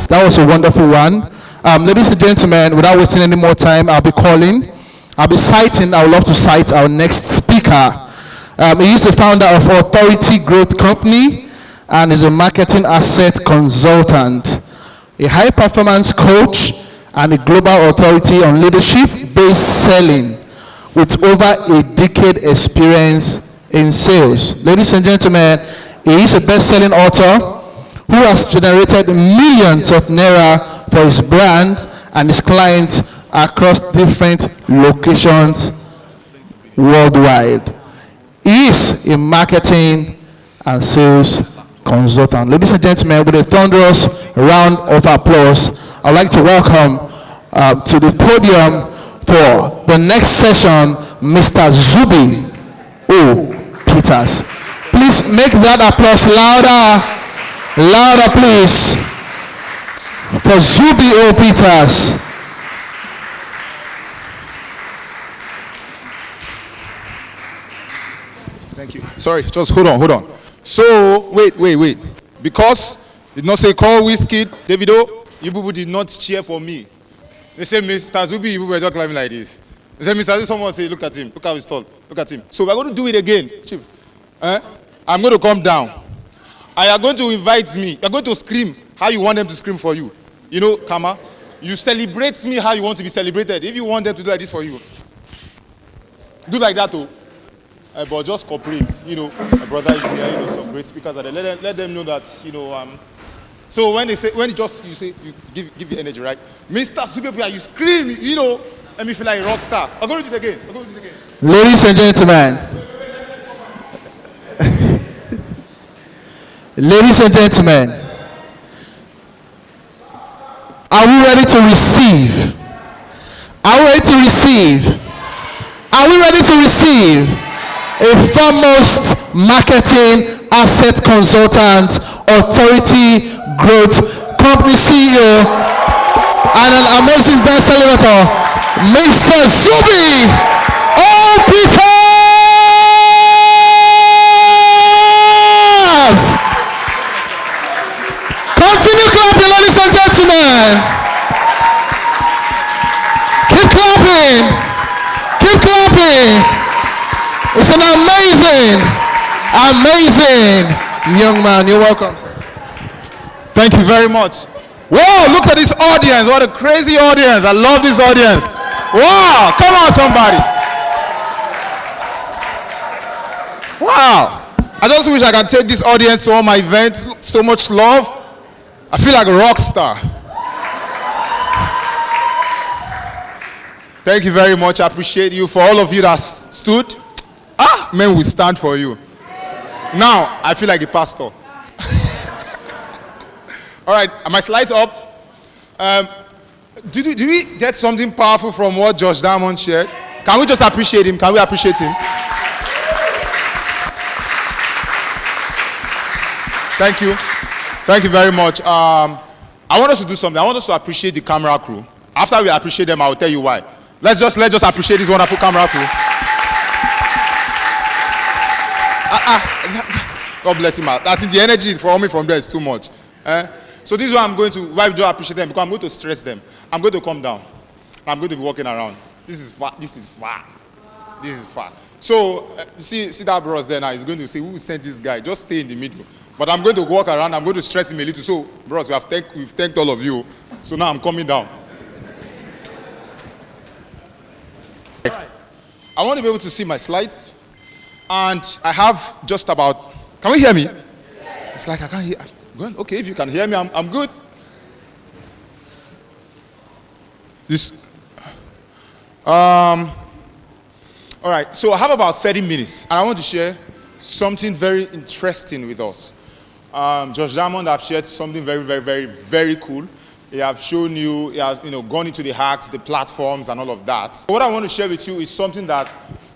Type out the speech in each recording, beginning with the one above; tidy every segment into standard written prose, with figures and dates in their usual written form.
That was a wonderful one. Ladies and gentlemen, without wasting any more time, I'll I would love to cite our next speaker. He is the founder of Authority Growth Company and is a marketing asset consultant, a high performance coach, and a global authority on leadership-based selling with over a decade experience in sales. Ladies and gentlemen, he is a best-selling author who has generated millions of naira for his brand and his clients across different locations worldwide. He is a marketing and sales consultant. Ladies and gentlemen, with a thunderous round of applause, I'd like to welcome to the podium for the next session, Mr. Zubi O'Peters. Please make that applause louder. Louder, please, for Zubi O'Peters. Thank you. Sorry, just hold on. So, wait. Because did not say call whiskey, Davido, you people did not cheer for me. They say, Mr. Zubi, you were just climbing like this. They say, Mr. Zubi, someone say, look at him, look how he's tall, look at him. So we're going to do it again, Chief. I'm going to come down. And you're going to invite me. You're going to scream how you want them to scream for you. You know, Kama, you celebrate me how you want to be celebrated. If you want them to do like this for you, do like that too. But just cooperate. You know, my brother is here. You know, some great speakers are there. Let them know that, you know. So when you give you energy, right? Mr. Zubi, you scream. You know, let me feel like a rock star. I'm going to do it again. Ladies and gentlemen. Ladies and gentlemen, are we ready to receive? Are we ready to receive? Are we ready to receive a foremost marketing asset consultant, Authority Growth Company CEO, and an amazing best-selling author, Mr. Zubi O'Peters? Continue clapping, ladies and gentlemen. Keep clapping. It's an amazing young man. You're welcome. Thank you very much. Whoa, look at this audience. What a crazy audience. I love this audience. Wow, come on, somebody. Wow. I just wish I could take this audience to all my events. So much love. I feel like a rock star. Thank you very much. I appreciate you. For all of you that stood, men will stand for you. Now, I feel like a pastor. All right, are my slides up? Do we get something powerful from what Josh Diamond shared? Can we just appreciate him? Can we appreciate him? Thank you. Thank you very much. I want us to do something. I want us to appreciate the camera crew. After we appreciate them, I will tell you why. Let's just appreciate this wonderful camera crew. God bless him. That's the energy for me from there is too much. So this is why I'm going to, why we do appreciate them, because I'm going to stress them. I'm going to come down. I'm going to be walking around. This is far. So see that bros there now. He's going to say, who sent this guy? Just stay in the middle. But I'm going to walk around. I'm going to stress him a little. So bros, we've thanked all of you. So now I'm coming down. I want to be able to see my slides. And I have just about, can we hear me? It's like I can't hear. Well, okay, if you can hear me, I'm good. All right, so I have about 30 minutes, and I want to share something very interesting with us. Josh Diamond have shared something very, very, very, very cool. He have shown you, he has gone into the hacks, the platforms, and all of that. What I want to share with you is something that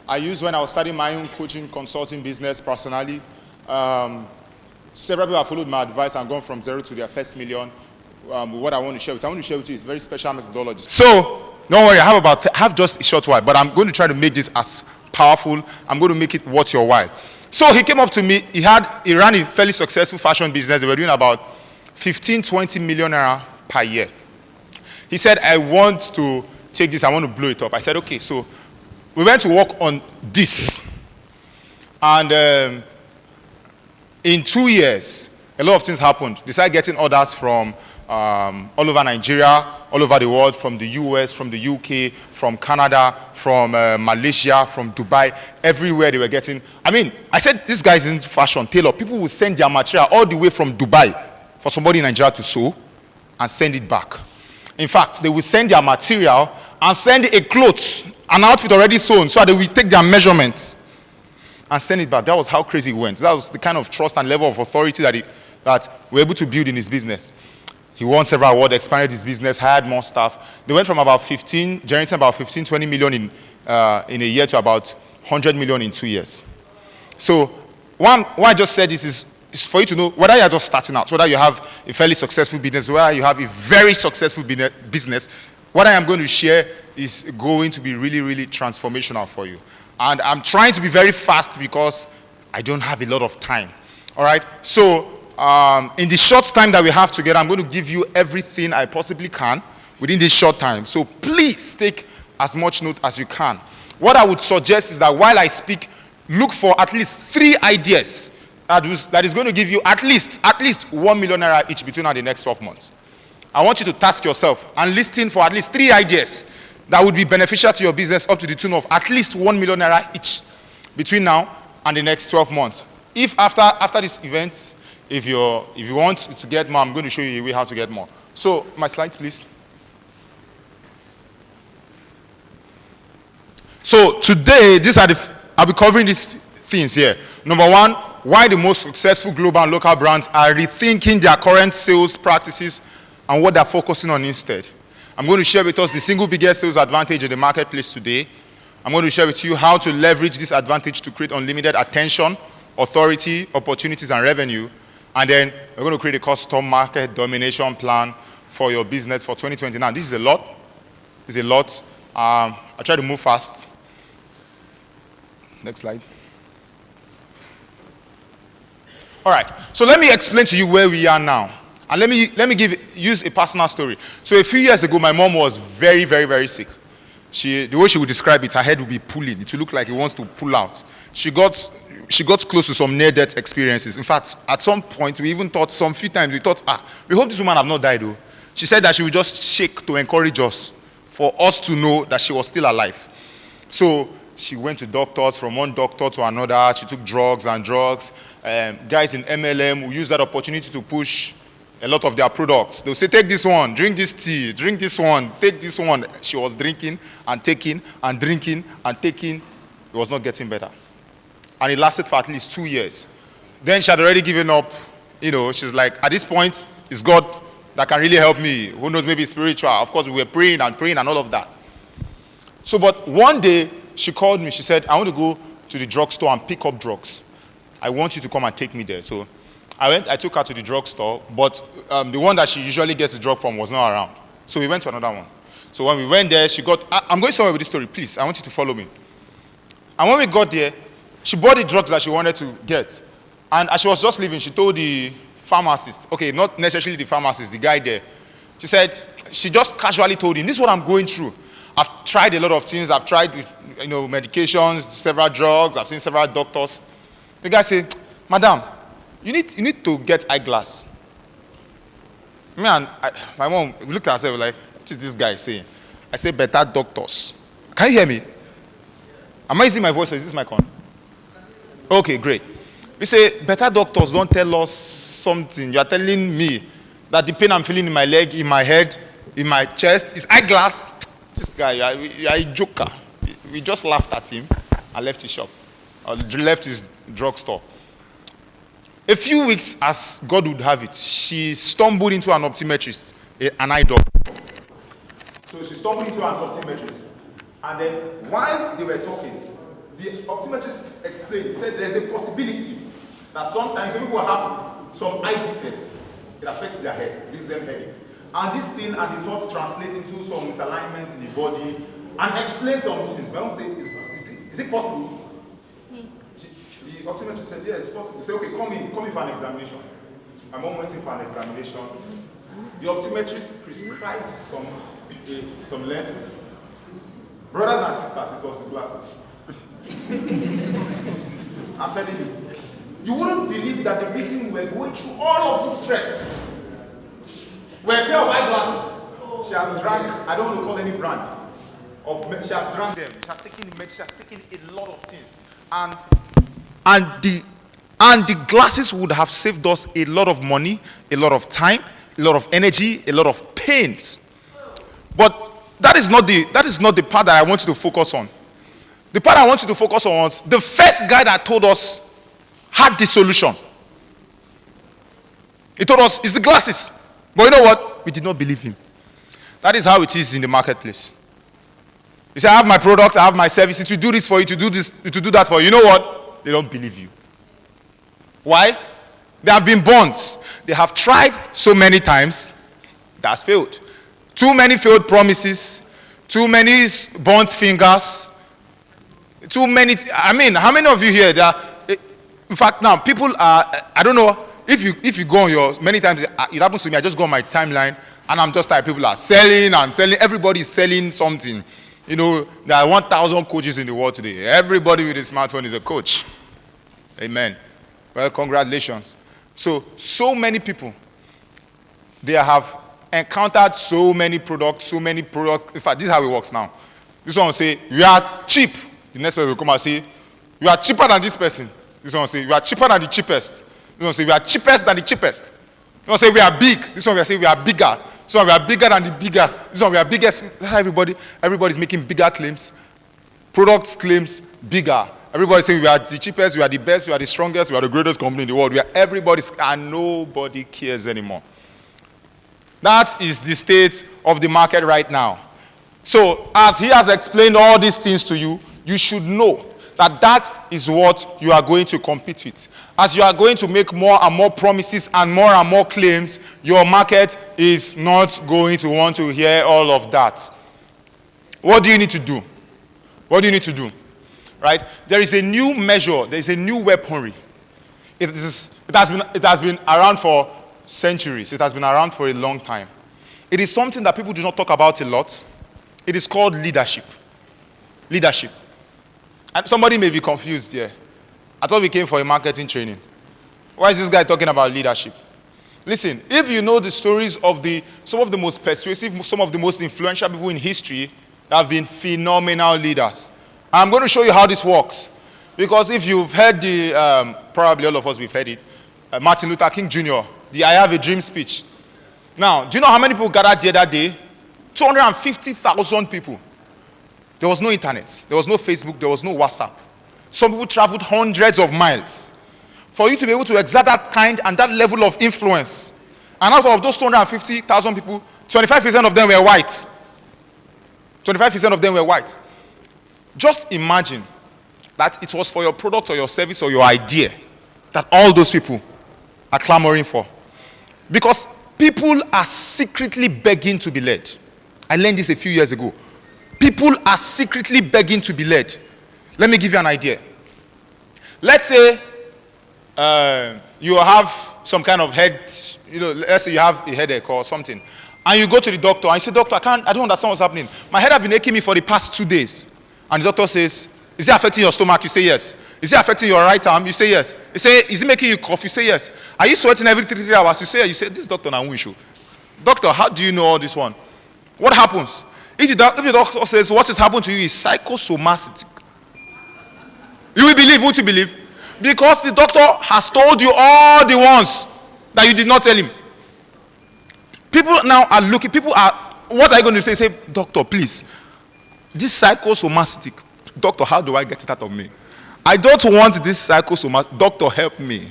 I used when I was starting my own coaching consulting business personally. Several people have followed my advice and gone from zero to their first million. What I want to share with you is very special methodology. So, don't worry, I have just a short while, but I'm going to try to make this as powerful. I'm going to make it worth your while. So he came up to me. He ran a fairly successful fashion business. They were doing about 15, 20 million naira per year. He said, I want to take this, I want to blow it up. I said, okay, so we went to work on this. And in 2 years, a lot of things happened. They started getting orders from all over Nigeria, all over the world, from the US, from the UK, from Canada, from Malaysia, from Dubai, everywhere they were getting. I mean, I said, this guy's in fashion, tailor. People will send their material all the way from Dubai for somebody in Nigeria to sew and send it back. In fact, they will send their material and send a clothes, an outfit already sewn, so they will take their measurements and send it back. That was how crazy it went. That was the kind of trust and level of authority that we're able to build in his business. He won several awards, expanded his business, hired more staff. They went from about generating about 15, 20 million in a year to about 100 million in 2 years. So why I just said this is for you to know whether you're just starting out, whether you have a fairly successful business, whether you have a very successful business, what I am going to share is going to be really, really transformational for you. And I'm trying to be very fast because I don't have a lot of time. All right? So in the short time that we have together, I'm going to give you everything I possibly can within this short time. So please take as much note as you can. What I would suggest is that while I speak, look for at least 3 ideas that is going to give you at least 1 million naira each between now and the next 12 months. I want you to task yourself and listen for at least 3 ideas that would be beneficial to your business up to the tune of at least 1 million naira each between now and the next 12 months. If after this event, if you want to get more, I'm going to show you a way how to get more. So my slides, please. So today, I'll be covering these things here. Number 1, why the most successful global and local brands are rethinking their current sales practices and what they're focusing on instead. I'm going to share with us the single biggest sales advantage in the marketplace today. I'm going to share with you how to leverage this advantage to create unlimited attention, authority, opportunities, and revenue. And then we're going to create a custom market domination plan for your business for 2020. Now, this is a lot. It's a lot. I'll try to move fast. Next slide. All right. So let me explain to you where we are now. And let me use a personal story. So a few years ago, my mom was very, very, very sick. The way she would describe it, her head would be pulling. It would look like it wants to pull out. She got close to some near-death experiences. In fact, at some point, we even thought, few times, we thought, we hope this woman have not died, though. She said that she would just shake to encourage us, for us to know that she was still alive. So she went to doctors, from one doctor to another. She took drugs and drugs. Guys in MLM who use that opportunity to push a lot of their products. They'll say, take this one, drink this tea, drink this one, take this one. She was drinking and taking and drinking and taking. It was not getting better. And it lasted for at least 2 years. Then she had already given up. She's like, at this point, it's God that can really help me. Who knows, maybe spiritual. Of course, we were praying and all of that. So, but one day, she called me. She said, I want to go to the drugstore and pick up drugs. I want you to come and take me there. So I took her to the drugstore, but the one that she usually gets the drug from was not around. So we went to another one. So when we went there, I'm going somewhere with this story. Please, I want you to follow me. And when we got there, she bought the drugs that she wanted to get. And as she was just leaving, she told the pharmacist, okay, not necessarily the pharmacist, the guy there. She just casually told him, this is what I'm going through. I've tried a lot of things. I've tried, medications, several drugs. I've seen several doctors. The guy said, Madam, you need to get eyeglass. My mom looked at herself like, what is this guy saying? I said, better doctors. Can you hear me? Am I using my voice or is this my con? Okay, great. We say, better doctors don't tell us something. You are telling me that the pain I'm feeling in my leg, in my head, in my chest is eyeglass. This guy, you are a joker. We just laughed at him and left his shop, or left his drugstore. A few weeks, as God would have it, she stumbled into an optometrist, an eye doctor. So she stumbled into an optometrist. And then while they were talking, the optometrist explained, he said there's a possibility that sometimes people have some eye defect. It affects their head, gives them headache. And this thing and the thoughts translate into some misalignment in the body and explain some things. My mom said, is it possible? The optometrist said, yes, it's possible. He said, okay, come in for an examination. My mom went in for an examination. The optometrist prescribed some lenses. Brothers and sisters, it was the glasses. I'm telling you. You wouldn't believe that the reason we're going through all of this stress. We're a pair of eyeglasses. She has drank, I don't want to call any brand. She has drank them. She has taken the she has taken a lot of things. And the glasses would have saved us a lot of money, a lot of time, a lot of energy, a lot of pains. But that is not the part that I want you to focus on. The part I want you to focus on was the first guy that told us had the solution. He told us it's the glasses. But you know what? We did not believe him. That is how it is in the marketplace. You say, I have my product, I have my service, to do this for you, to do this, to do that for you. You know what? They don't believe you. Why? There have been bonds. They have tried so many times, it has failed. Too many failed promises, too many burnt fingers, too many. I mean, how many of you here that? In fact, now people are. I don't know if you go on your many times. It happens to me. I just go on my timeline and I'm just like people are selling and selling. Everybody is selling something. You know, there are 1,000 coaches in the world today. Everybody with a smartphone is a coach. Amen. Well, congratulations. So many people, they have encountered so many products. In fact, this is how it works now. This one will say, you are cheap. The next person will come and say, you are cheaper than this person. This one will say, you are cheaper than the cheapest. This one will say, we are cheapest than the cheapest. This one will say, we are big. This one will say, we are bigger. This one, we are bigger than the biggest. This one, we are biggest. Everybody's making bigger claims. Products claims bigger. Everybody's saying we are the cheapest, we are the best, we are the strongest, we are the greatest company in the world. And nobody cares anymore. That is the state of the market right now. So, as he has explained all these things to you, you should know that that is what you are going to compete with. As you are going to make more and more promises and more claims, your market is not going to want to hear all of that. What do you need to do? What do you need to do? Right? There is a new measure, there is a new weaponry. It has been around for centuries. It has been around for a long time. It is something that people do not talk about a lot. It is called leadership. Leadership. And somebody may be confused here. I thought we came for a marketing training. Why is this guy talking about leadership? Listen, if you know the stories of some of the most persuasive, some of the most influential people in history have been phenomenal leaders. I'm going to show you how this works. Because if you've heard probably all of us, we've heard it, Martin Luther King Jr., the I Have a Dream speech. Now, do you know how many people gathered there that day? 250,000 people. There was no internet. There was no Facebook. There was no WhatsApp. Some people traveled hundreds of miles. For you to be able to exert that kind and that level of influence. And out of those 250,000 people, 25% of them were white. 25% of them were white. Just imagine that it was for your product or your service or your idea that all those people are clamoring for. Because people are secretly begging to be led. I learned this a few years ago. People are secretly begging to be led. Let me give you an idea. Let's say you have some kind of let's say you have a headache or something. And you go to the doctor and you say, doctor, I don't understand what's happening. My head has been aching me for the past 2 days. And the doctor says, is it affecting your stomach? You say yes. Is it affecting your right arm? You say yes. He say, is it making you cough? You say yes. Are you sweating every 3 hours? You say yes. You say, this doctor now issue. Doctor, how do you know all this one? What happens? If the doctor says what has happened to you is psychosomatic, you will believe. Won't you believe? Because the doctor has told you all the ones that you did not tell him. People now are looking, what are you going to say? Say, doctor, please, this psychosomatic, doctor, how do I get it out of me? I don't want this psychosomatic, doctor, help me.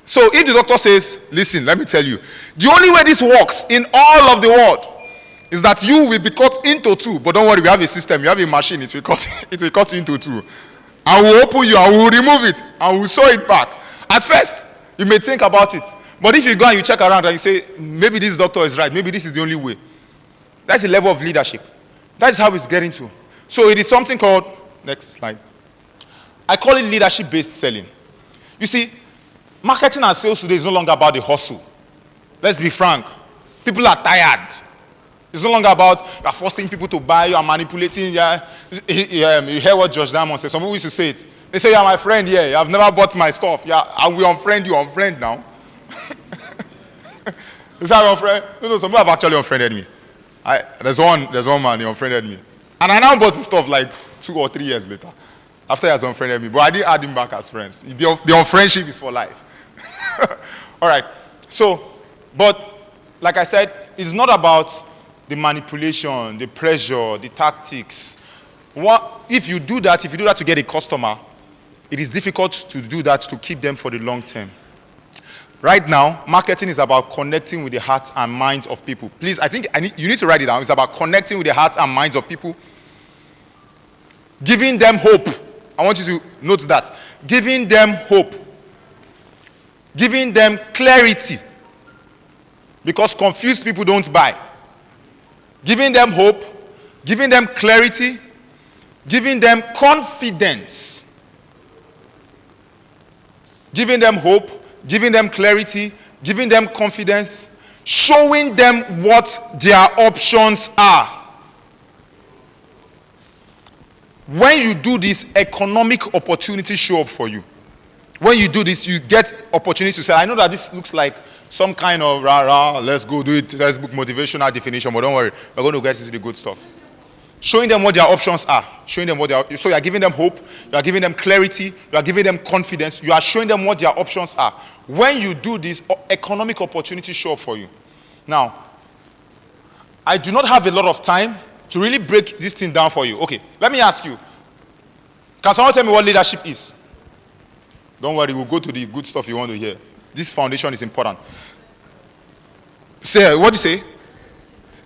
So if the doctor says, listen, let me tell you, the only way this works in all of the world is that you will be cut into two. But don't worry, we have a system, you have a machine, it will cut you into two. I will open you, I will remove it, I will sew it back. At first, you may think about it. But if you go and you check around and you say, maybe this doctor is right, maybe this is the only way. That's the level of leadership. That's how it's getting to. So it is something called, next slide. I call it leadership-based selling. You see, marketing and sales today is no longer about the hustle. Let's be frank. People are tired. It's no longer about you are forcing people to buy, you are manipulating. Yeah. You hear what Josh Diamond said. Some people used to say it. They say, you are my friend, yeah. You have never bought my stuff. Yeah, I will unfriend you, unfriend now. Is that unfriend? No, some people have actually unfriended me. There's one man, he unfriended me. And I now bought his stuff like 2 or 3 years later. After he has unfriended me. But I didn't add him back as friends. The unfriendship is for life. All right. So, but like I said, it's not about the manipulation, the pressure, the tactics. If you do that to get a customer, it is difficult to do that to keep them for the long term. Right now, marketing is about connecting with the hearts and minds of people. Please, you need to write it down. It's about connecting with the hearts and minds of people. Giving them hope. I want you to note that. Giving them hope. Giving them clarity. Because confused people don't buy. Giving them hope. Giving them clarity. Giving them confidence. Giving them hope. Giving them clarity. Giving them confidence. Showing them what their options are. When you do this, economic opportunities show up for you. When you do this, you get opportunities to say, I know that this looks like some kind of let's go do it, let's book motivational definition, but don't worry, we're going to get into the good stuff. Showing them what their options are. So you are giving them hope, you are giving them clarity, you are giving them confidence, you are showing them what their options are. When you do this, economic opportunities show up for you. Now, I do not have a lot of time to really break this thing down for you. Okay, let me ask you. Can someone tell me what leadership is? Don't worry, we'll go to the good stuff you want to hear. This foundation is important. Say, what do you say?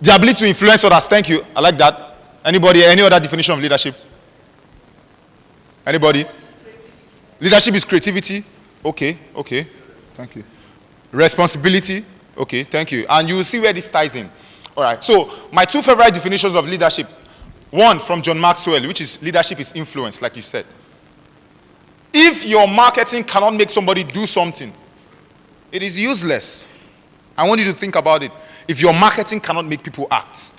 The ability to influence others. Thank you. I like that. Anybody, any other definition of leadership? Anybody? Leadership is creativity. Okay. Thank you. Responsibility. Okay, thank you. And you will see where this ties in. All right. So, my 2 favorite definitions of leadership. One from John Maxwell, which is leadership is influence, like you said. If your marketing cannot make somebody do something, it is useless. I want you to think about it. If your marketing cannot make people act.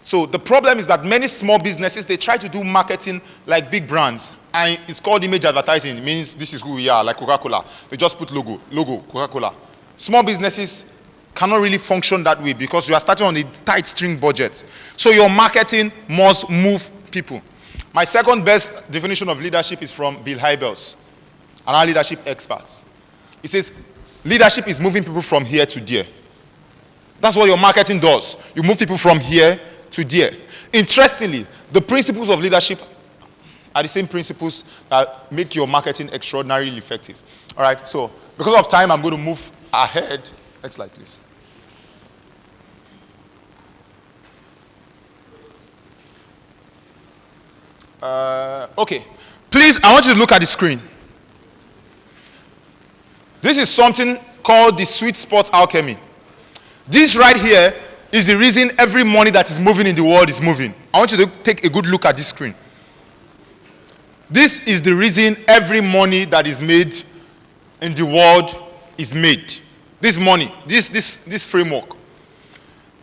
So the problem is that many small businesses, they try to do marketing like big brands. And it's called image advertising. It means this is who we are, like Coca-Cola. They just put logo, Coca-Cola. Small businesses cannot really function that way because you are starting on a tight string budget. So your marketing must move people. My second best definition of leadership is from Bill Hybels, another leadership expert. He says, leadership is moving people from here to there. That's what your marketing does. You move people from here to there. Interestingly, the principles of leadership are the same principles that make your marketing extraordinarily effective. All right, so because of time, I'm going to move ahead. Next slide, please. Okay, please, I want you to look at the screen. This is something called the sweet spot alchemy. This right here is the reason every money that is moving in the world is moving. I want you to take a good look at this screen. This is the reason every money that is made in the world is made. This money, this framework.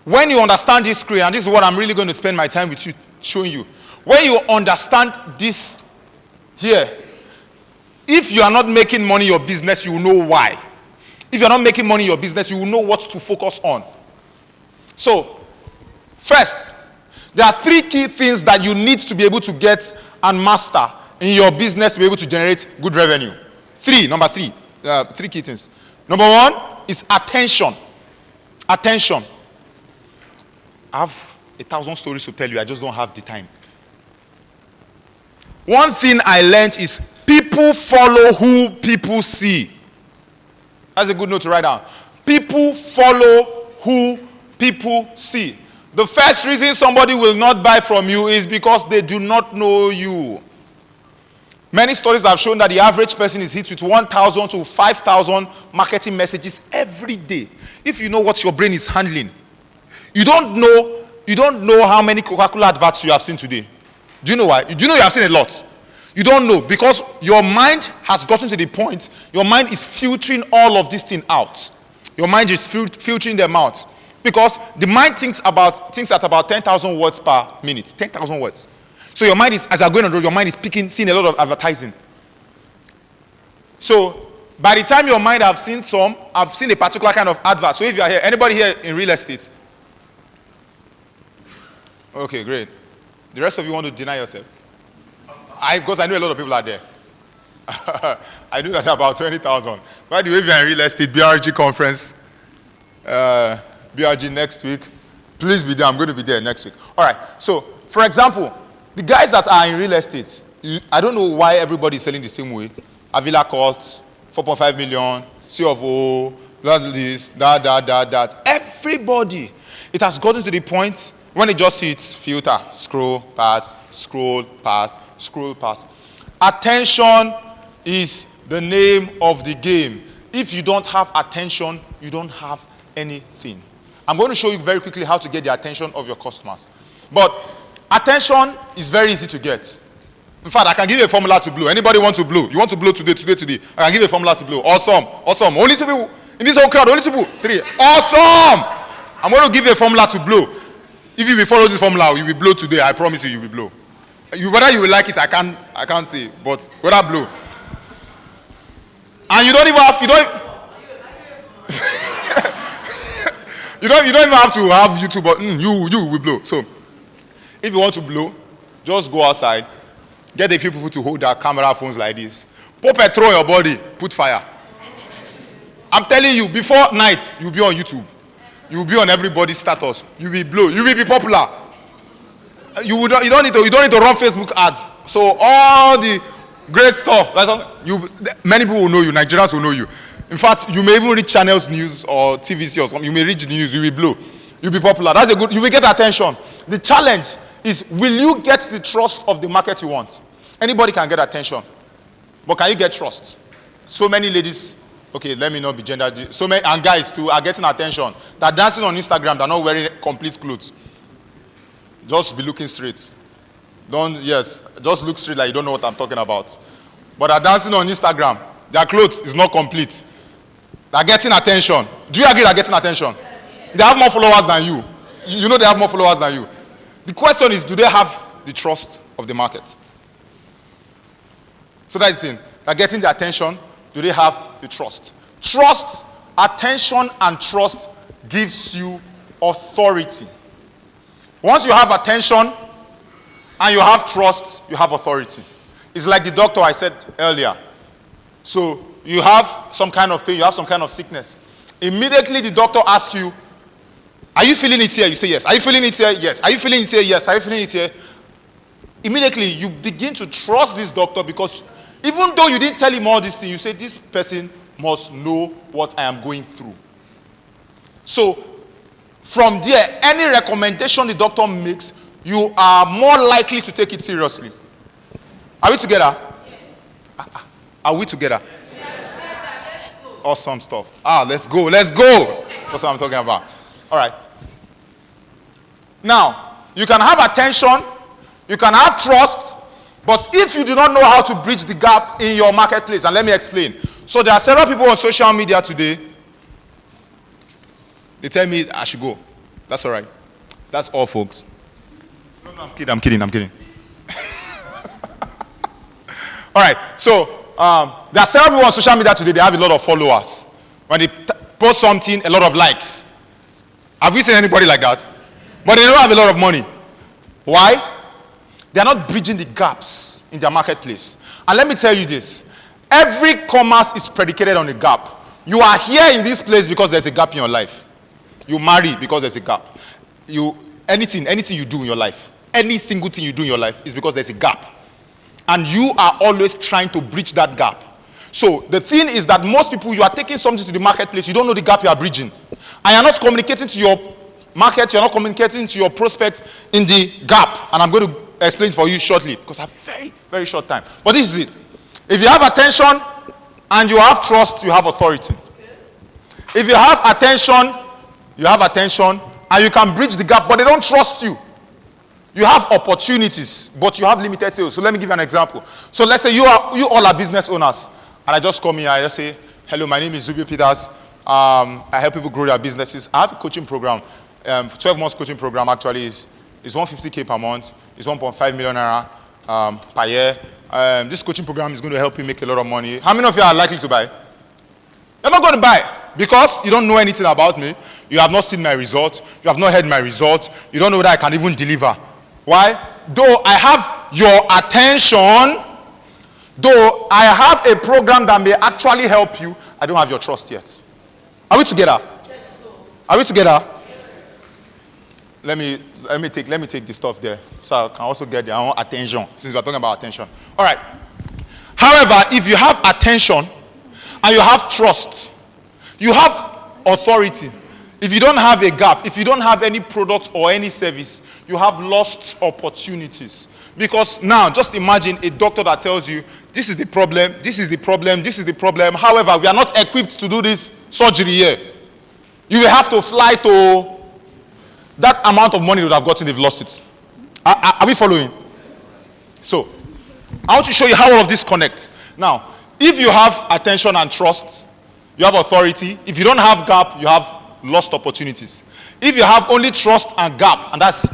When you understand this screen, and this is what I'm really going to spend my time with you showing you. When you understand this here, if you are not making money in your business, you will know why. If you're not making money in your business, you will know what to focus on. So, first, there are 3 key things that you need to be able to get and master in your business to be able to generate good revenue. 3 key things. Number 1 is attention. Attention. I have 1,000 stories to tell you. I just don't have the time. One thing I learned is people follow who people see. That's a good note to write down. People follow who people see. The first reason somebody will not buy from you is because they do not know you. Many studies have shown that the average person is hit with 1,000 to 5,000 marketing messages every day. If you know what your brain is handling, you don't know how many Coca-Cola adverts you have seen today. Do you know why? Do you know you have seen a lot? You don't know because your mind has gotten to the point, your mind is filtering all of this thing out. Your mind is filtering them out. Because the mind thinks at about 10,000 words per minute. 10,000 words. So your mind is, as you're going on the road, your mind is seeing a lot of advertising. So by the time your mind I've seen a particular kind of advert. So if you are here, anybody here in real estate? Okay, great. The rest of you want to deny yourself? Because I know a lot of people are there. I do that about 20,000. By the way, if you're in real estate, BRG conference, BRG next week, please be there. I'm going to be there next week. All right. So, for example, the guys that are in real estate, I don't know why everybody is selling the same way. Avila Court, 4.5 million, C of O, that. Everybody. It has gotten to the point when it just hits filter, scroll, pass. Attention is the name of the game. If you don't have attention, you don't have anything. I'm going to show you very quickly how to get the attention of your customers. But attention is very easy to get. In fact, I can give you a formula to blow. Anybody want to blow? You want to blow today? I can give you a formula to blow. Awesome. Only two people in this whole crowd. Only two people. 3. Awesome. I'm going to give you a formula to blow. If you will follow this formula, you will blow today. I promise you will blow. Whether you will like it, I can't say. But whether blow. And you don't even have to have YouTube, but you will blow. So, if you want to blow, just go outside, get a few people to hold their camera phones like this. Put petrol in your body, put fire. I'm telling you, before night, you'll be on YouTube. You'll be on everybody's status. You will blow. You will be popular. You don't need to run Facebook ads. So all the great stuff. Many people will know you. Nigerians will know you. In fact, you may even reach channels news or TVC or something. You may reach the news. You will blow. You'll be popular. You will get attention. The challenge is, will you get the trust of the market you want? Anybody can get attention. But can you get trust? So many ladies, okay, let me not be gender, so many, and guys too, are getting attention. They're dancing on Instagram. They're not wearing complete clothes. Just be looking straight. Just look straight like you don't know what I'm talking about. But they're dancing on Instagram. Their clothes is not complete. They're getting attention. Do you agree they're getting attention? Yes. They have more followers than you. You know they have more followers than you. The question is, do they have the trust of the market? So that's the thing. They're getting the attention. Do they have the trust? Trust, attention, and trust gives you authority. Once you have attention and you have trust, you have authority. It's like the doctor I said earlier. So you have some kind of pain, you have some kind of sickness. Immediately the doctor asks you, are you feeling it here? You say yes. Are you feeling it here? Yes. Are you feeling it here? Yes. Are you feeling it here? Immediately you begin to trust this doctor, because even though you didn't tell him all these things, you say this person must know what I am going through. So from there, any recommendation the doctor makes, you are more likely to take it seriously. Are we together? Yes. Are we together? Yes. Awesome stuff. Let's go. That's what I'm talking about. All right. Now, you can have attention, you can have trust, but if you do not know how to bridge the gap in your marketplace, and let me explain. So there are several people on social media today. They tell me I should go. That's all right. That's all, folks. No, I'm kidding. All right. So there are several people on social media today. They have a lot of followers. When they post something, a lot of likes. Have you seen anybody like that? But they don't have a lot of money. Why? They are not bridging the gaps in their marketplace. And let me tell you this. Every commerce is predicated on a gap. You are here in this place because there's a gap in your life. You marry because there's a gap. Anything you do in your life, any single thing you do in your life is because there's a gap. And you are always trying to bridge that gap. So the thing is that most people, you are taking something to the marketplace, you don't know the gap you are bridging. And you're not communicating to your market, you're not communicating to your prospect in the gap. And I'm going to explain it for you shortly, because I have very, very short time. But this is it. If you have attention and you have trust, you have authority. If you have attention, and you can bridge the gap, but they don't trust you. You have opportunities, but you have limited sales. So let me give you an example. So let's say you all are business owners, and I just come here, I just say, hello, my name is Zubi O'Peters. I help people grow their businesses. I have a coaching program, 12 months coaching program actually is 150K per month. It's 1.5 million naira per year. This coaching program is going to help you make a lot of money. How many of you are likely to buy? You're not going to buy because you don't know anything about me. You have not seen my results. You have not heard my results. You don't know that I can even deliver. Why? Though I have your attention, though I have a program that may actually help you, I don't have your trust yet. Are we together? Yes, sir. Are we together? Yes. Let me take the stuff there so I can also get their own attention since we're talking about attention. All right. However, if you have attention and you have trust, you have authority. If you don't have a gap, if you don't have any product or any service, you have lost opportunities. Because now, just imagine a doctor that tells you, this is the problem, this is the problem, this is the problem. However, we are not equipped to do this surgery here. You will have to fly to that amount of money you would have gotten, they've lost it. Are we following? So, I want to show you how all of this connects. Now, if you have attention and trust, you have authority. If you don't have gap, you have lost opportunities. If you have only trust and gap, and that's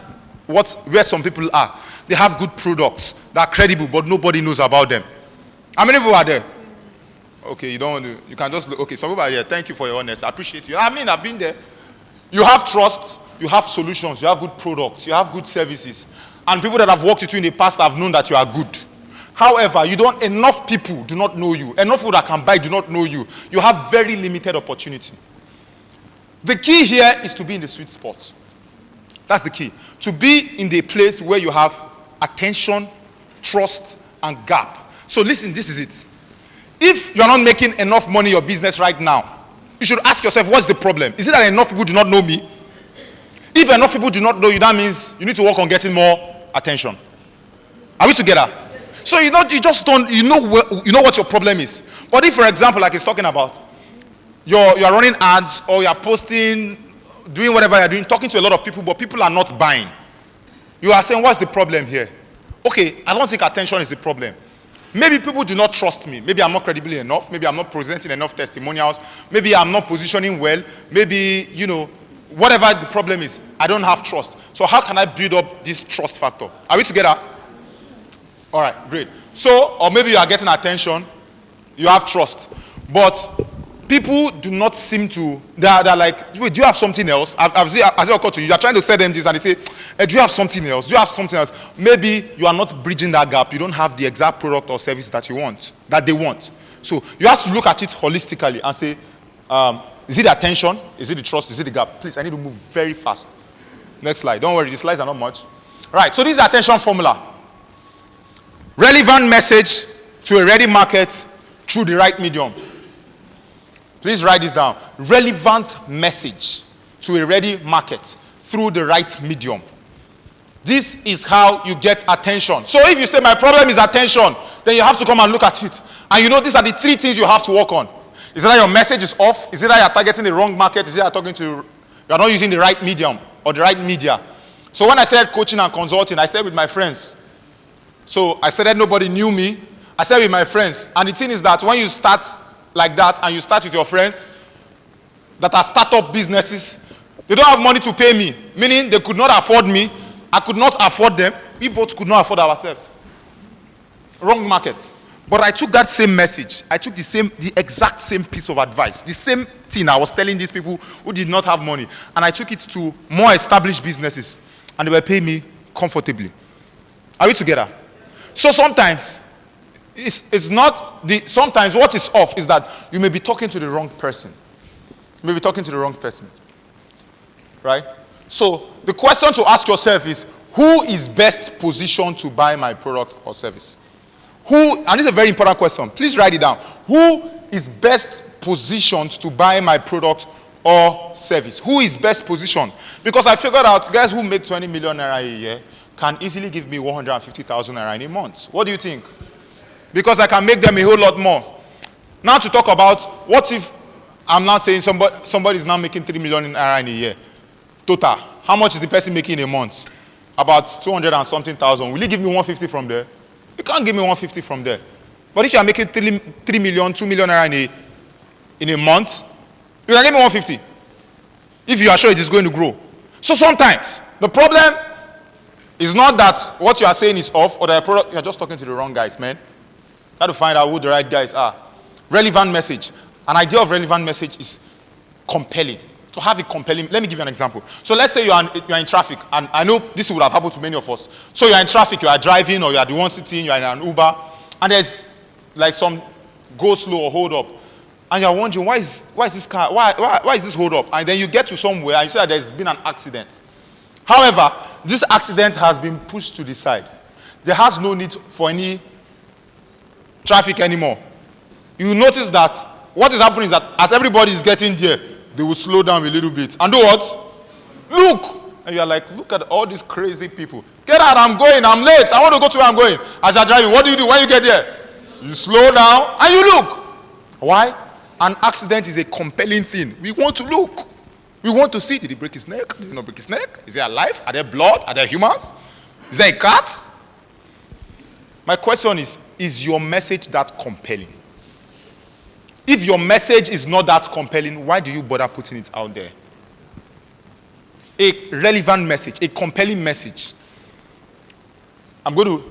where some people are, they have good products that are credible, but nobody knows about them. How many people are there? Okay, you don't want to, you can just look. Okay, some people are here. Thank you for your honesty. I appreciate you. I mean, I've been there. You have trust, you have solutions, you have good products, you have good services. And people that have worked with you in the past have known that you are good. However, enough people do not know you. Enough people that can buy do not know you. You have very limited opportunity. The key here is to be in the sweet spot. That's the key. To be in the place where you have attention, trust, and gap. So listen, this is it. If you're not making enough money in your business right now, you should ask yourself, what's the problem? Is it that enough people do not know me? If enough people do not know you, that means you need to work on getting more attention. Are we together? So you know what your problem is. But if, for example, like he's talking about, you're running ads or you're posting, doing whatever you're doing, talking to a lot of people, but people are not buying. You are saying, what's the problem here? Okay, I don't think attention is the problem. Maybe people do not trust me. Maybe I'm not credible enough. Maybe I'm not presenting enough testimonials. Maybe I'm not positioning well. Maybe, whatever the problem is, I don't have trust. So how can I build up this trust factor? Are we together? All right, great. So, or maybe you are getting attention. You have trust. But people do not seem to, they're like, wait, do you have something else? As it occurred to you, you're trying to sell them this and they say, hey, do you have something else? Do you have something else? Maybe you are not bridging that gap. You don't have the exact product or service that they want. So you have to look at it holistically and say, is it the attention? Is it the trust? Is it the gap? Please, I need to move very fast. Next slide. Don't worry, the slides are not much. Right, so this is the attention formula. Relevant message to a ready market through the right medium. Please write this down. Relevant message to a ready market through the right medium. This is how you get attention. So if you say my problem is attention, then you have to come and look at it. And these are the 3 things you have to work on. Is it that your message is off? Is it that you're targeting the wrong market? Is it that you're not using the right medium or the right media? So when I said coaching and consulting, I said with my friends. So I said that nobody knew me. I said with my friends. And the thing is that when you start like that and you start with your friends that are startup businesses, they don't have money to pay me, meaning they could not afford me, I could not afford them, we both could not afford ourselves. Wrong market. But I took that same message, I took the exact same piece of advice, the same thing I was telling these people who did not have money, and I took it to more established businesses and they were paying me comfortably. Are we together? So sometimes sometimes what is off is that you may be talking to the wrong person. Right? So the question to ask yourself is, who is best positioned to buy my product or service? And this is a very important question. Please write it down. Who is best positioned to buy my product or service? Who is best positioned? Because I figured out guys who make 20 million naira a year can easily give me 150,000 naira in a month. What do you think? Because I can make them a whole lot more. Now to talk about, what if I'm now saying somebody is now making 3 million naira in a year? Total. How much is the person making in a month? About 200 and something thousand. Will you give me 150 from there? You can't give me 150 from there. But if you are making 3 million, 2 million naira in a month, You can give me 150 if you are sure it is going to grow. So sometimes the problem is not that what you are saying is off or that you are just talking to the wrong guys, man. You got to find out who the right guys are. Relevant message. An idea of relevant message is compelling. To have a compelling, let me give you an example. So let's say you are in traffic, and I know this would have happened to many of us. So you are in traffic, you are driving, or you are the one sitting, you are in an Uber, and there's like some go slow or hold up, and you are wondering why is this car, why is this hold up? And then you get to somewhere and you see that there's been an accident. However, this accident has been pushed to the side. There has no need for any traffic anymore. You notice that what is happening is that as everybody is getting there, they will slow down a little bit. And do what? Look! And you are like, look at all these crazy people. Get out, I'm going, I'm late. I want to go to where I'm going. As you're driving, what do? When you get there? You slow down and you look. Why? An accident is a compelling thing. We want to look. We want to see, did he break his neck? Did he not break his neck? Is he alive? Are there blood? Are there humans? Is there a cat? My question is your message that compelling? If your message is not that compelling, why do you bother putting it out there? A relevant message, a compelling message. I'm going to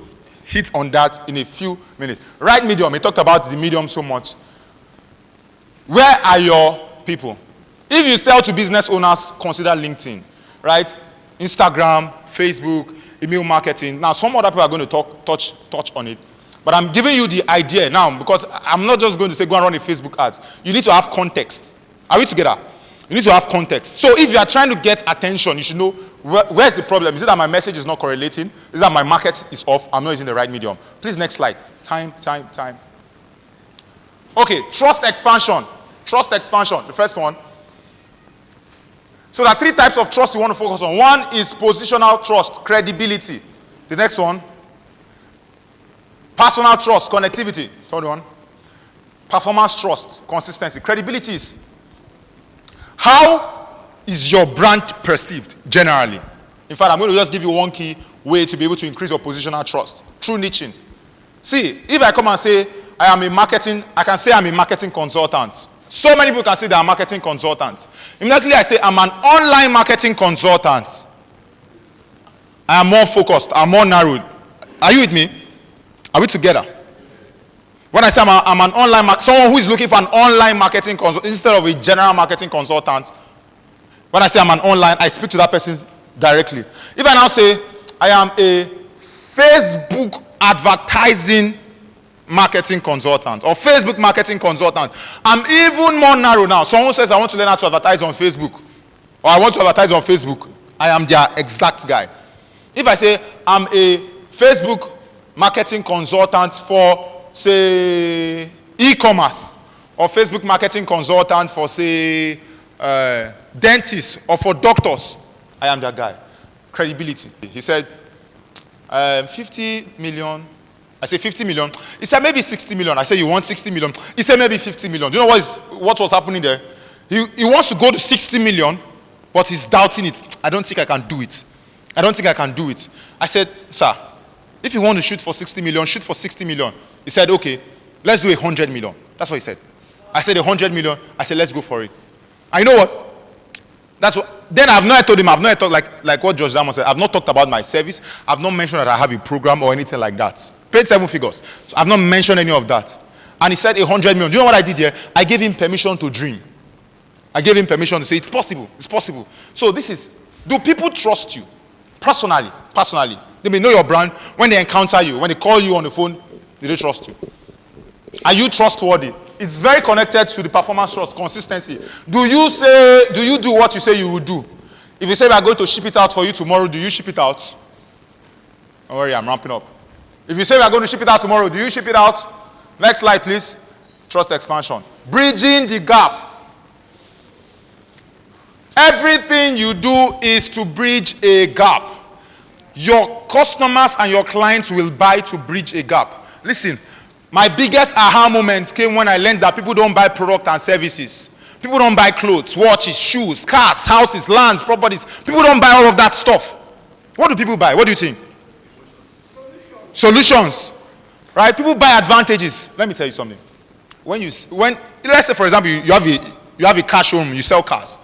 hit on that in a few minutes. Right medium, we talked about the medium so much. Where are your people? If you sell to business owners, consider LinkedIn, right? Instagram, Facebook, email marketing. Now, some other people are going to touch on it. But I'm giving you the idea now because I'm not just going to say go and run a Facebook ads. You need to have context. Are we together? You need to have context. So if you are trying to get attention, you should know where's the problem. Is it that my message is not correlating? Is it that my market is off? I'm not using the right medium. Please, next slide. Time. Okay, trust expansion. Trust expansion, the first one. So there are three types of trust you want to focus on. One is positional trust, credibility. The next one, personal trust, connectivity. Third one, performance trust, consistency. Credibility is how is your brand perceived generally? In fact, I'm going to just give you one key way to be able to increase your positional trust through niching. See, if I come and say I can say I'm a marketing consultant. So many people can say they are marketing consultants. Immediately I say I'm an online marketing consultant. I am more focused, I'm more narrowed. Are you with me? Are we together? When I say I'm an online someone who is looking for an online marketing consultant instead of a general marketing consultant, when I say I'm an online, I speak to that person directly. If I now say I am a Facebook advertising marketing consultant or Facebook marketing consultant, I'm even more narrow now. Someone says I want to learn how to advertise on Facebook or I want to advertise on Facebook, I am their exact guy. If I say I'm a Facebook marketing consultant for, say, e-commerce or Facebook marketing consultant for, say, dentists or for doctors, I am their guy. Credibility. He said 50 million. I say 50 million. He said maybe 60 million. I said you want 60 million. He said maybe 50 million. Do you know what was happening there? He wants to go to 60 million, but he's doubting it. I don't think I can do it. I don't think I can do it. I said, sir, if you want to shoot for 60 million, shoot for 60 million. He said, okay, let's do 100 million. That's what he said. I said 100 million. I said, let's go for it. And you know what? That's what. Then I've not told him, I've not talked like what George Zaman said. I've not talked about my service. I've not mentioned that I have a program or anything like that. Paid 7 figures. So I've not mentioned any of that. And he said 100 million. Do you know what I did here? I gave him permission to dream. I gave him permission to say it's possible. It's possible. So this is, do people trust you? Personally. They may know your brand. When they encounter you, when they call you on the phone, they trust you. Are you trustworthy? It's very connected to the performance trust, consistency. Do you do what you say you will do? If you say we are going to ship it out for you tomorrow, do you ship it out? Don't worry, I'm ramping up. If you say we are going to ship it out tomorrow, do you ship it out? Next slide, please. Trust expansion. Bridging the gap. Everything you do is to bridge a gap. Your customers and your clients will buy to bridge a gap. Listen, my biggest aha moments came when I learned that people don't buy product and services. People don't buy clothes, watches, shoes, cars, houses, lands, properties. People don't buy all of that stuff. What do people buy? What do you think? Solutions. Right? People buy advantages. Let me tell you something. When let's say, for example, you have You have a car showroom, you sell cars.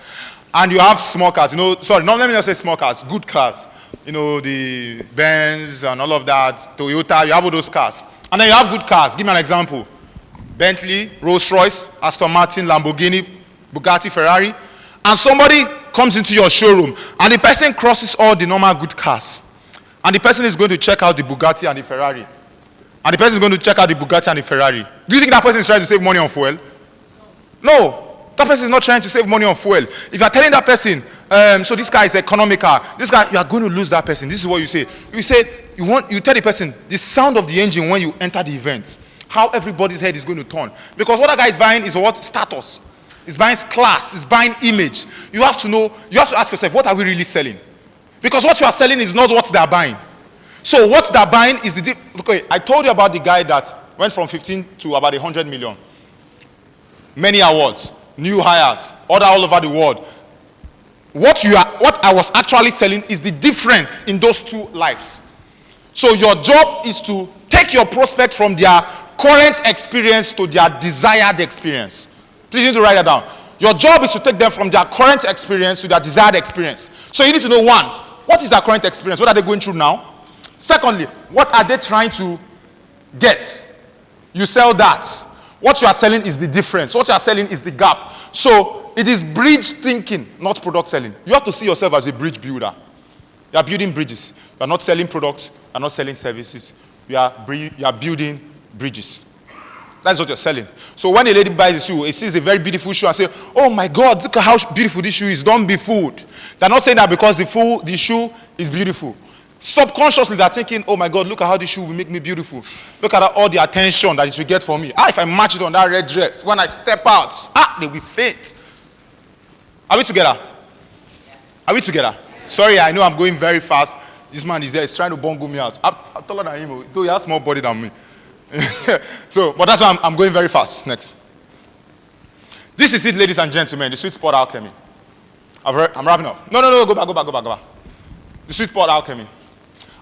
And you have small cars, let me not say small cars, good cars. The Benz and all of that, Toyota, you have all those cars. And then you have good cars. Give me an example. Bentley, Rolls-Royce, Aston Martin, Lamborghini, Bugatti, Ferrari. And somebody comes into your showroom and the person crosses all the normal good cars. And the person is going to check out the Bugatti and the Ferrari. And the person is going to check out the Bugatti and the Ferrari. Do you think that person is trying to save money on fuel? No. That person is not trying to save money on fuel. If you are telling that person, so this guy is economical, this guy, you are going to lose that person. This is what you say. You tell the person the sound of the engine when you enter the event, how everybody's head is going to turn. Because what that guy is buying is what? Status. He's buying class. He's buying image. You have to ask yourself, what are we really selling? Because what you are selling is not what they are buying. So what they're buying is okay, I told you about the guy that went from 15 to about 100 million. Many awards. New hires, order all over the world. What I was actually selling is the difference in those two lives. So your job is to take your prospect from their current experience to their desired experience. Please you need to write that down. Your job is to take them from their current experience to their desired experience. So you need to know, one, what is their current experience? What are they going through now? Secondly, what are they trying to get? You sell that. What you are selling is the difference. What you are selling is the gap. So it is bridge thinking, not product selling. You have to see yourself as a bridge builder. You are building bridges. You are not selling products. You are not selling services. You are building bridges. That's what you're selling. So when a lady buys a shoe, it sees a very beautiful shoe and says, oh my God, look at how beautiful this shoe is. Don't be fooled. They're not saying that because the shoe is beautiful. Subconsciously, they're thinking, oh my God, look at how this shoe will make me beautiful. Look at all the attention that it will get for me. If I match it on that red dress, when I step out, they will faint. Are we together? Are we together? Sorry, I know I'm going very fast. This man is there, he's trying to bungle me out. I'm taller than him, though he has more body than me. But that's why I'm going very fast. Next. This is it, ladies and gentlemen, the sweet spot alchemy. I'm wrapping up. No, go back. The sweet spot alchemy.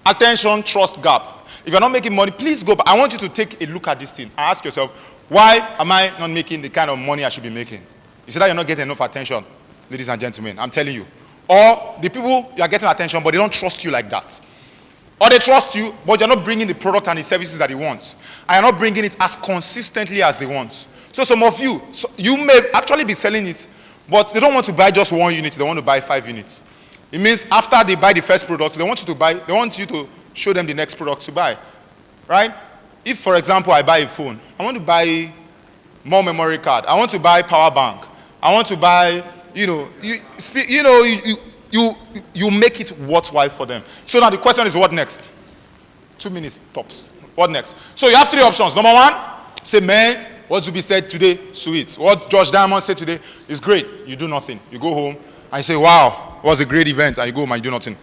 Attention, trust gap. If you're not making money, please go back. I want you to take a look at this thing and ask yourself, why am I not making the kind of money I should be making? Is it that you're not getting enough attention, ladies and gentlemen? I'm telling you. Or the people, you are getting attention, but they don't trust you like that. Or they trust you, but you're not bringing the product and the services that they want. And you're not bringing it as consistently as they want. So some of you, you may actually be selling it, but they don't want to buy just 1 unit. They want to buy 5 units. It means after they buy the first product, they want you to show them the next product to buy. Right? If, for example, I buy a phone, I want to buy more memory card. I want to buy power bank. I want to buy, you make it worthwhile for them. So now the question is, what next? 2 minutes tops. What next? So you have 3 options. Number 1, say, man, what Zubi said today, sweet. What George Diamond said today is great. You do nothing. You go home and you say, wow, it was a great event, and you go home and you do nothing.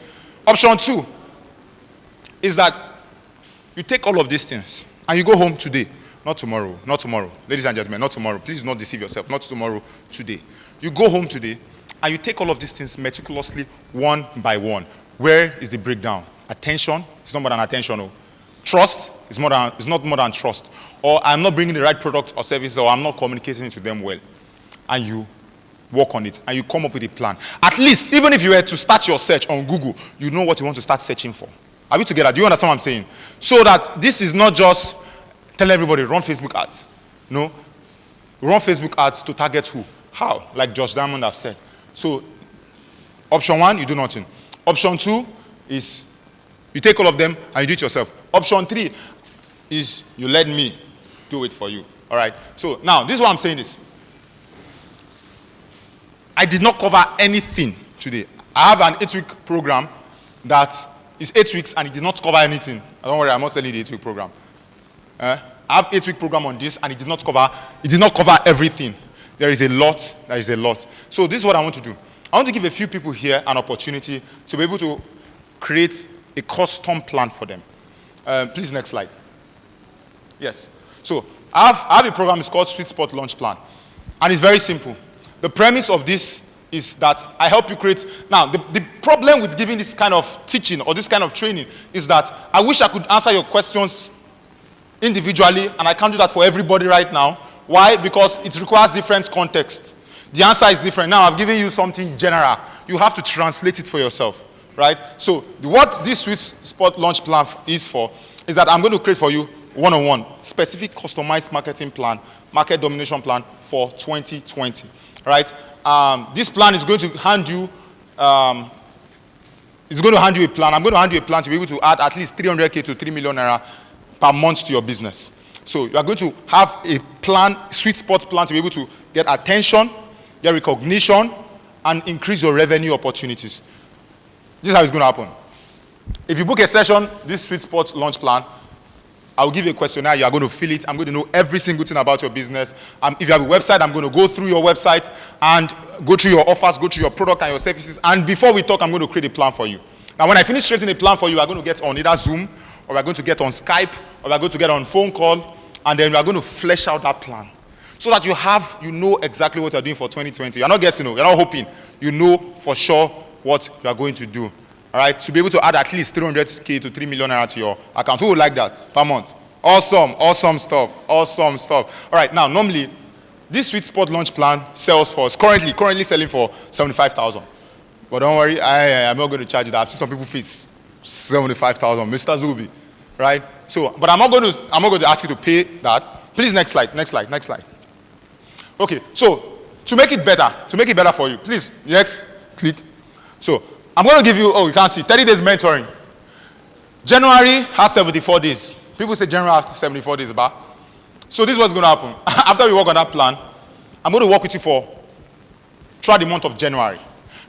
Option 2 is that you take all of these things and you go home today. Not tomorrow. Ladies and gentlemen, not tomorrow. Please do not deceive yourself. Not tomorrow, today. You go home today and you take all of these things meticulously, one by one. Where is the breakdown? Attention, it's not more than attention. No. Trust is not more than trust. Or I'm not bringing the right product or service, or I'm not communicating to them well. And you work on it, and you come up with a plan. At least, even if you were to start your search on Google, you know what you want to start searching for. Are we together? Do you understand what I'm saying? So that this is not just telling everybody, run Facebook ads. No. Run Facebook ads to target who? How? Like Josh Diamond have said. So, option 1, you do nothing. Option 2 is you take all of them and you do it yourself. Option 3 is you let me do it for you. All right? So, now, this is what I'm saying is, I did not cover anything today. I have an 8-week program that is 8 weeks and it did not cover anything. Don't worry, I'm not selling the 8-week program. I have 8-week program on this and it did not cover everything. There is a lot. So this is what I want to do. I want to give a few people here an opportunity to be able to create a custom plan for them. Please, next slide. Yes. So I have a program, it's called Sweet Spot Launch Plan. And it's very simple. The premise of this is that I help you create. Now, the problem with giving this kind of teaching or this kind of training is that I wish I could answer your questions individually, and I can't do that for everybody right now. Why? Because it requires different context. The answer is different. Now I've given you something general. You have to translate it for yourself, right? So what this sweet spot launch plan is for is that I'm going to create for you one-on-one specific customized marketing plan, market domination plan for 2020, right? This plan is going to hand you a plan. I'm going to hand you a plan to be able to add at least 300K to 3 million naira per month to your business. So you are going to have a plan, sweet spot plan, to be able to get attention, get recognition, and increase your revenue opportunities. This is how it's going to happen. If you book a session, this sweet spot launch plan, I'll give you a questionnaire. You are going to fill it. I'm going to know every single thing about your business. If you have a website, I'm going to go through your website and go through your offers, go through your product and your services. And before we talk, I'm going to create a plan for you. Now, when I finish creating a plan for you, we are going to get on either Zoom, or we are going to get on Skype, or we are going to get on phone call, and then we are going to flesh out that plan so that you know exactly what you're doing for 2020. You're not guessing, you're not hoping. You know for sure what you are going to do. All right, to be able to add at least 300K to 3 million naira to your account. Who would like that per month? Awesome stuff. All right, now normally this sweet spot launch plan sells for currently selling for 75,000. But don't worry, I'm not going to charge you that. I've seen some people face 75,000, Mr. Zubi, right? So, but I'm not going to ask you to pay that. Please, next slide. Okay, so to make it better for you, please next click. So I'm going to give you, you can't see, 30 days mentoring. January has 74 days. People say January has 74 days, but so this is what's going to happen. After we work on that plan, I'm going to work with you throughout the month of January.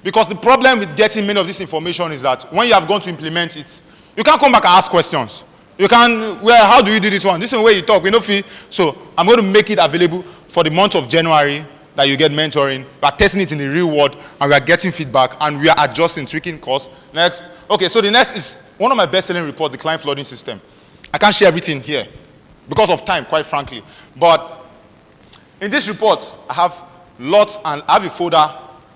Because the problem with getting many of this information is that when you have gone to implement it, you can't come back and ask questions. You can, how do you do this one? This is the way you talk, we no fee. So I'm going to make it available for the month of January that you get mentoring. We are testing it in the real world, and we are getting feedback, and we are adjusting, tweaking course. Next. Okay, so the next is one of my best-selling reports, the client flooding system. I can't share everything here because of time, quite frankly. But in this report, I have lots, and I have a folder.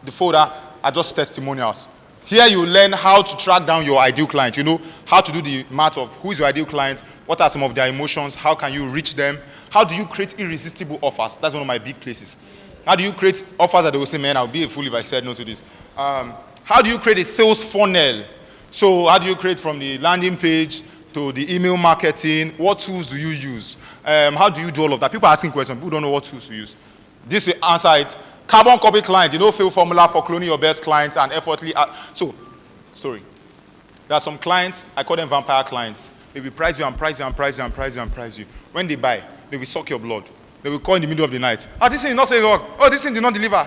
The folder are just testimonials. Here you learn how to track down your ideal client. You know how to do the math of who is your ideal client, what are some of their emotions, how can you reach them, how do you create irresistible offers. That's one of my big places. How do you create offers that they will say, man, I'll be a fool if I said no to this. How do you create a sales funnel? So how do you create from the landing page to the email marketing? What tools do you use? How do you do all of that? People are asking questions. People don't know what tools to use. This will answer it. Carbon copy client. Fail formula for cloning your best clients and effortlessly. Sorry. There are some clients, I call them vampire clients. They will price you and price you and price you and price you and price you. When they buy, they will suck your blood. They will call in the middle of the night. This thing is not saying work. This thing did not deliver.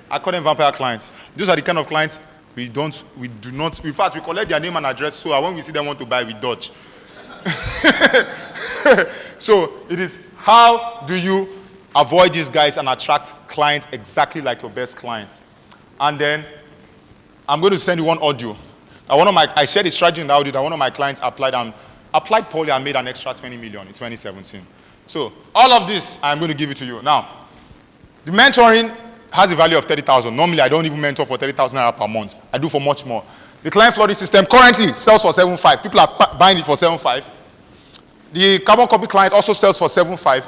I call them vampire clients. Those are the kind of clients we do not, in fact, we collect their name and address so that when we see them want to buy, we dodge. So it is, how do you avoid these guys and attract clients exactly like your best clients? And then I'm going to send you one audio. I shared a strategy in the audio that one of my clients applied poorly and made an extra 20 million in 2017. So all of this, I'm going to give it to you. Now, the mentoring has a value of 30,000. Normally, I don't even mentor for 30,000 naira per month. I do for much more. The client flooding system currently sells for 7.5. People are buying it for 7.5. The carbon copy client also sells for 7.5.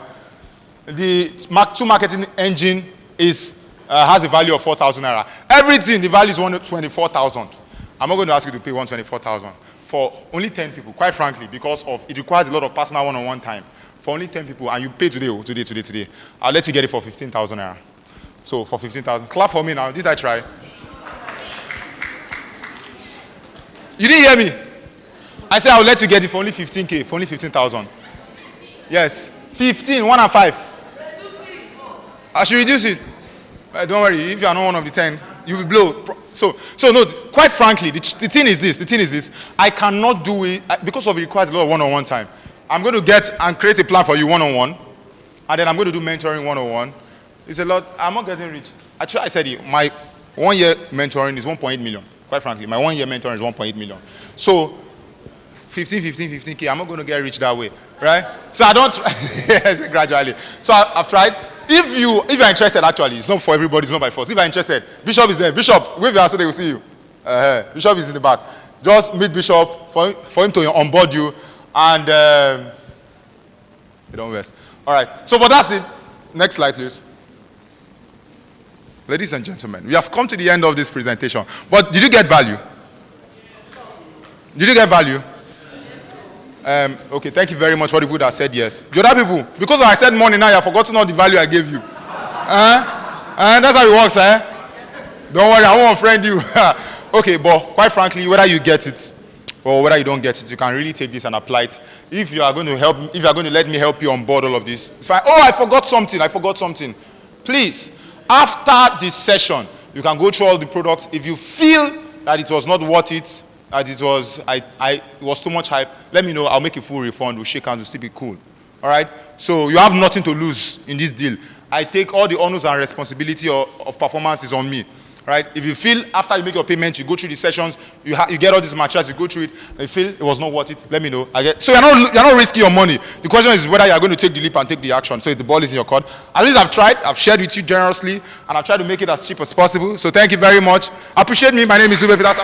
The Mark II marketing engine has a value of 4,000 naira. Everything, the value is 124,000. I'm not going to ask you to pay 124,000 for only 10 people, quite frankly, because it requires a lot of personal one-on-one time. For only 10 people, and you pay today. I'll let you get it for 15,000 naira. So for 15,000, clap for me now. Did I try? You didn't hear me? I said I'll let you get it for only 15K, for only 15,000. Yes, 15, 1 and 5. I should reduce it. Don't worry, if you are not one of the 10, you will blow. So no, quite frankly, the thing is this. I cannot do it because it requires a lot of one-on-one time. I'm going to get and create a plan for you one-on-one, and then I'm going to do mentoring one-on-one. It's a lot. I'm not getting rich. Actually, I said it. My 1 year mentoring is 1.8 million. Quite frankly, my 1 year mentoring is 1.8 million. So 15K, I'm not going to get rich that way, right? So I don't, yes, gradually. So I've tried. If you are interested, actually, it's not for everybody, it's not by force. If you're interested, Bishop is there. Bishop, wave your hand so they will see you. Bishop is in the back. Just meet Bishop for him to onboard you, and you don't rest. All right. So, but that's it. Next slide, please. ladies and gentlemen, we have come to the end of this presentation. But did you get value? Did you get value? Okay, thank you very much for the people that said yes. The other people, because I said money now, you have forgotten all the value I gave you. That's how it works, eh? Don't worry, I won't friend you. Okay, but quite frankly, whether you get it or whether you don't get it, you can really take this and apply it. If you are going to help, if you are going to let me help you on board all of this, it's fine. Oh, I forgot something. Please, after this session, you can go through all the products. If you feel that it was not worth it, that it was too much hype, let me know. I'll make a full refund. We'll shake hands. We'll still be cool. All right? So you have nothing to lose in this deal. I take all the honors and responsibility of performance is on me. Right? If you feel after you make your payment, you go through the sessions, you get all these materials, you go through it, and you feel it was not worth it, let me know. So you're not risking your money. The question is whether you're going to take the leap and take the action. So if the ball is in your court, at least I've tried, I've shared with you generously, and I've tried to make it as cheap as possible. So thank you very much. Appreciate me. My name is Zubi O'Peters.